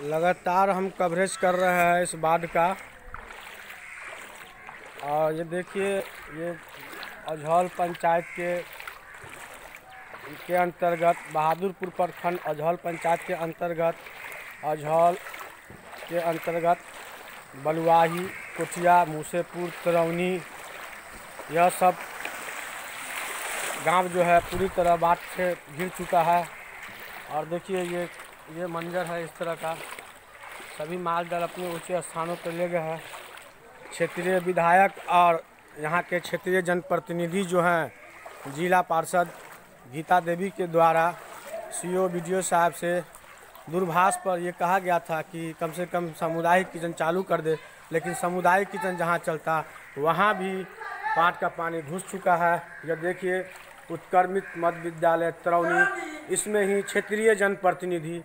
लगातार हम कवरेज कर रहे हैं इस बाढ़ का। और ये देखिए, ये अजहल पंचायत के अंतर्गत बहादुरपुर प्रखंड अजहल पंचायत के अंतर्गत अजहल के अंतर्गत बलुआही, कोठिया, मूसेपुर, तरौनी, यह सब गांव जो है पूरी तरह बाढ़ से घिर चुका है। और देखिए ये मंजर है इस तरह का। सभी मालदल अपने ऊंचे स्थानों पर ले गए हैं। क्षेत्रीय विधायक और यहाँ के क्षेत्रीय जनप्रतिनिधि जो हैं जिला पार्षद गीता देवी के द्वारा सीओ बीडीओ साहब से दूरभाष पर ये कहा गया था कि कम से कम सामुदायिक किचन चालू कर दे, लेकिन सामुदायिक किचन जहाँ चलता वहाँ भी बाढ़ का पानी घुस चुका है। यह देखिए उत्क्रमित मध्य विद्यालय तरौनी, इसमें ही क्षेत्रीय जनप्रतिनिधि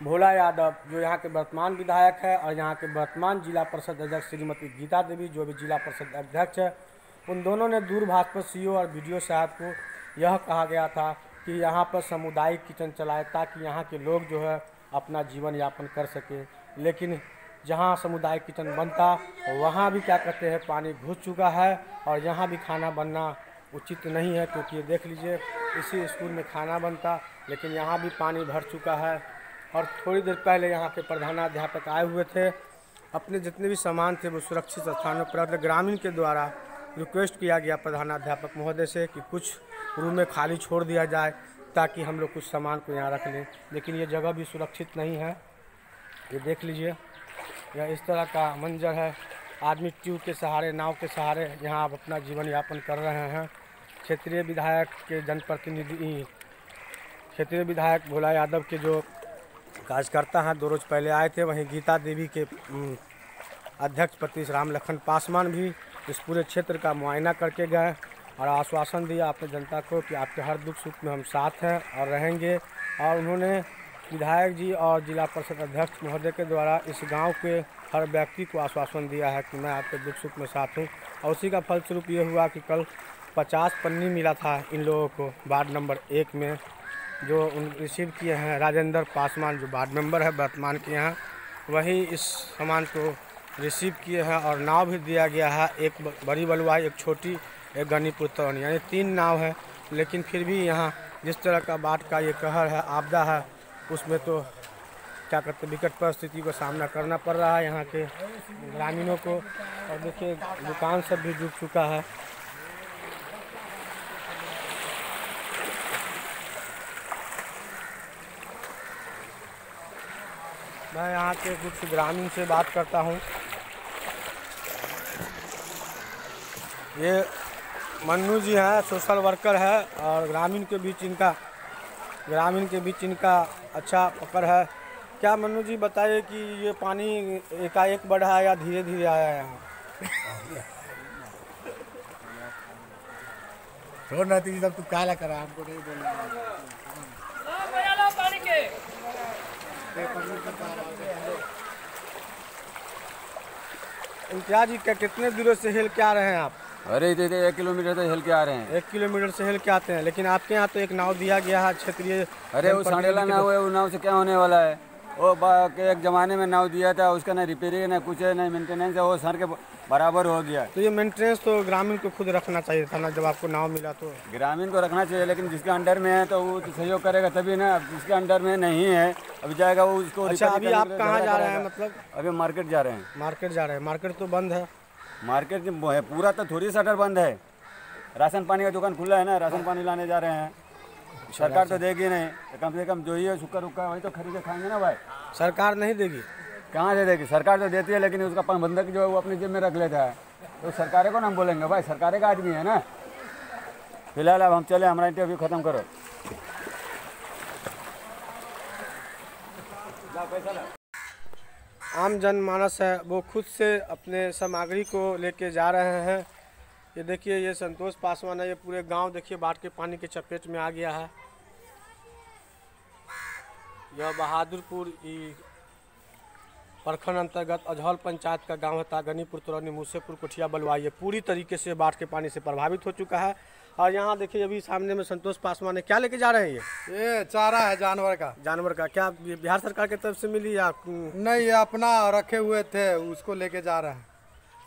भोला यादव जो यहाँ के वर्तमान विधायक है और यहाँ के वर्तमान जिला परिषद अध्यक्ष श्रीमती गीता देवी जो भी जिला परिषद अध्यक्ष है, उन दोनों ने दूरभाष पर सीओ और बीडीओ साहब को यह कहा गया था कि यहाँ पर सामुदायिक किचन चलाए ताकि यहाँ के लोग जो है अपना जीवन यापन कर सके। लेकिन जहाँ सामुदायिक किचन बनता वहाँ भी क्या कहते हैं पानी घुस चुका है और यहाँ भी खाना बनना उचित नहीं है, क्योंकि ये देख लीजिए इसी स्कूल में खाना बनता लेकिन यहाँ भी पानी भर चुका है। और थोड़ी देर पहले यहाँ के प्रधानाध्यापक आए हुए थे, अपने जितने भी सामान थे वो सुरक्षित स्थानों पर रख। ग्रामीण के द्वारा रिक्वेस्ट किया गया प्रधानाध्यापक महोदय से कि कुछ रूमें खाली छोड़ दिया जाए ताकि हम लोग कुछ सामान को यहाँ रख लें, लेकिन ये जगह भी सुरक्षित नहीं है। ये देख लीजिए, यह इस तरह का मंजर है। आदमी ट्यूब के सहारे, नाव के सहारे यहाँ आप अपना जीवन यापन कर रहे हैं। क्षेत्रीय विधायक के जनप्रतिनिधि, क्षेत्रीय विधायक भोला यादव के जो कार्यकर्ता हैं 2 रोज़ पहले आए थे, वहीं गीता देवी के अध्यक्ष पति राम लखन पासवान भी इस पूरे क्षेत्र का मुआयना करके गए और आश्वासन दिया अपने जनता को कि आपके हर दुख सुख में हम साथ हैं और रहेंगे। और उन्होंने विधायक जी और जिला परिषद अध्यक्ष महोदय के द्वारा इस गांव के हर व्यक्ति को आश्वासन दिया है कि मैं आपके दुख सुख में साथ हूँ। और उसी का फलस्वरूप ये हुआ कि कल 50 पन्नी मिला था इन लोगों को वार्ड नंबर 1 में, जो रिसीव किए हैं राजेंद्र पासवान जो वार्ड मेंबर है वर्तमान के यहाँ, वही इस सामान को रिसीव किए हैं। और नाव भी दिया गया है, एक बड़ी बलुआही, एक छोटी, एक गनीपुर तरौनी, यानी 3 नाव है। लेकिन फिर भी यहाँ जिस तरह का बाढ़ का ये कहर है, आपदा है, उसमें तो क्या करते विकट परिस्थिति को सामना करना पड़ रहा है यहाँ के ग्रामीणों को। और देखिए दुकान सब भी डूब चुका है। मैं यहाँ के कुछ ग्रामीण से बात करता हूँ। ये मन्नू जी हैं, सोशल वर्कर है और ग्रामीण के बीच इनका अच्छा पकड़ है। क्या मन्नू जी बताइए कि ये पानी एकाएक बढ़ा है या धीरे धीरे आया है यहाँ? छोड़ना तीन तब तू काला करा, हमको नहीं बोलना। इम्तियाज जी क्या कितने दूर से हिल के आ रहे हैं आप? अरे 1 किलोमीटर तो हिल के आ रहे हैं। 1 किलोमीटर से हिल के आते हैं, लेकिन आपके यहाँ तो एक नाव दिया गया है क्षेत्रीय। अरे वो सांडेला नाव है, वो नाव से क्या होने वाला है? वो एक ज़माने में नाव दिया था, उसका ना रिपेयरिंग ना कुछ है ना मेंटेनेंस है, वो सर के बराबर हो गया। तो ये मेंटेनेंस तो ग्रामीण को खुद रखना चाहिए था ना, जब आपको नाव मिला तो। ग्रामीण को रखना चाहिए, लेकिन जिसके अंडर में है तो वो तो सहयोग करेगा तभी ना। अब जिसके अंडर में नहीं है अभी जाएगा वो उसको। अच्छा, अभी आप कहाँ जा रहे हैं? मतलब अभी मार्केट जा रहे हैं। मार्केट जा रहे हैं? मार्केट तो बंद है। मार्केट पूरा तो थोड़ी शटर बंद है, राशन पानी का दुकान खुला है ना, राशन पानी लाने जा रहे हैं। सरकार तो देगी नहीं, तो कम से कम जो ही है सूखा रुखा वही तो खरीद के खाएंगे ना भाई। सरकार नहीं देगी? कहाँ से देगी? सरकार तो देती है, लेकिन उसका प्रबंधक जो है वो अपनी जेब में रख लेता है। तो सरकार को ना हम बोलेंगे भाई, सरकार का आदमी है ना। फिलहाल अब हम चले, हमारा इंटरव्यू खत्म करो। आम जनमानस है वो खुद से अपने सामग्री को लेके जा रहे हैं। ये देखिए, ये संतोष पासवान है। ये पूरे गांव देखिए बाढ़ के पानी के चपेट में आ गया है। यह बहादुरपुर प्रखंड अंतर्गत अजहल पंचायत का गांव था। गनीपुर, तरौनी, मूसेपुर, कोठिया, बलुआही पूरी तरीके से बाढ़ के पानी से प्रभावित हो चुका है। और यहाँ देखिए अभी सामने में संतोष पासवान है, क्या लेके जा रहे हैं ये चारा है जानवर का। जानवर का? क्या ये बिहार सरकार की तरफ से मिली या नहीं, ये अपना रखे हुए थे, उसको लेके जा रहे हैं।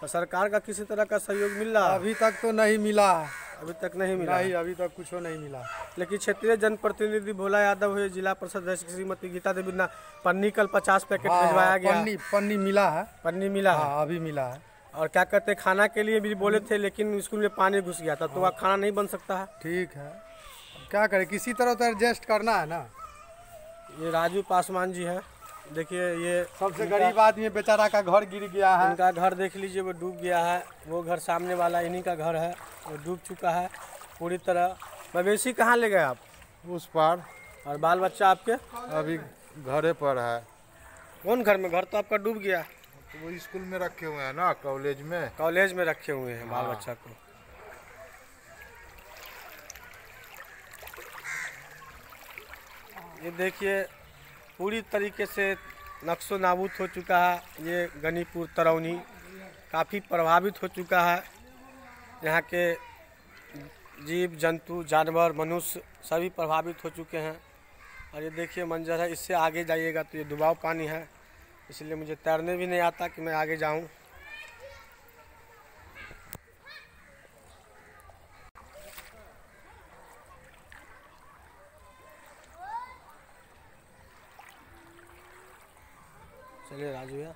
तो सरकार का किसी तरह का सहयोग मिल रहा है? अभी तक तो नहीं मिला है। अभी तक नहीं मिला नहीं, है। अभी तक कुछ नहीं मिला। लेकिन क्षेत्रीय जनप्रतिनिधि भोला यादव है, जिला परिषद अध्यक्ष श्रीमती गीता देवी ना पन्नी कल 50 पैकेट भिजवाया गया। पन्नी मिला है। पन्नी मिला है। हाँ, अभी मिला है। और क्या कहते हैं, खाना के लिए भी बोले थे लेकिन स्कूल में पानी घुस गया था, तो वह खाना नहीं बन सकता है। ठीक है, अब क्या करें, किसी तरह तो एडजस्ट करना है ना। ये राजू पासवान जी हैं, देखिए ये सबसे गरीब आदमी बेचारा का घर गिर गया है। इनका घर देख लीजिए, वो डूब गया है। वो घर सामने वाला इन्हीं का घर है, वो डूब चुका है पूरी तरह। मवेशी कहाँ ले गए आप? उस पार। और बाल बच्चा आपके? अभी घरे पर है। कौन घर में? घर तो आपका डूब गया। तो वो स्कूल में रखे हुए हैं ना, कॉलेज में। कॉलेज में रखे हुए हैं बाल बच्चा को। ये देखिए पूरी तरीके से नक्शो नाबूद हो चुका है। ये गनीपुर तरौनी काफ़ी प्रभावित हो चुका है। यहाँ के जीव जंतु जानवर मनुष्य सभी प्रभावित हो चुके हैं। और ये देखिए मंजर है, इससे आगे जाइएगा तो ये डुबाव पानी है, इसलिए मुझे तैरने भी नहीं आता कि मैं आगे जाऊं। चलिए राजू भैया।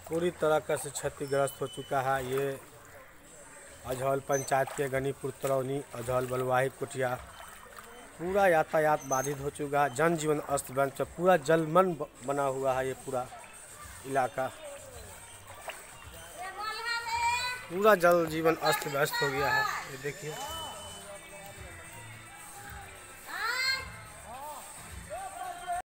पूरी तरह का से क्षतिग्रस्त हो चुका है। ये अजहल पंचायत के गनीपुर तरौनी अजहल बलवाही कुटिया पूरा यातायात बाधित हो चुका है। जनजीवन अस्त व्यस्त, पूरा जलमन बना हुआ है ये पूरा इलाका। पूरा जल जीवन अस्त व्यस्त हो गया है। ये देखिए।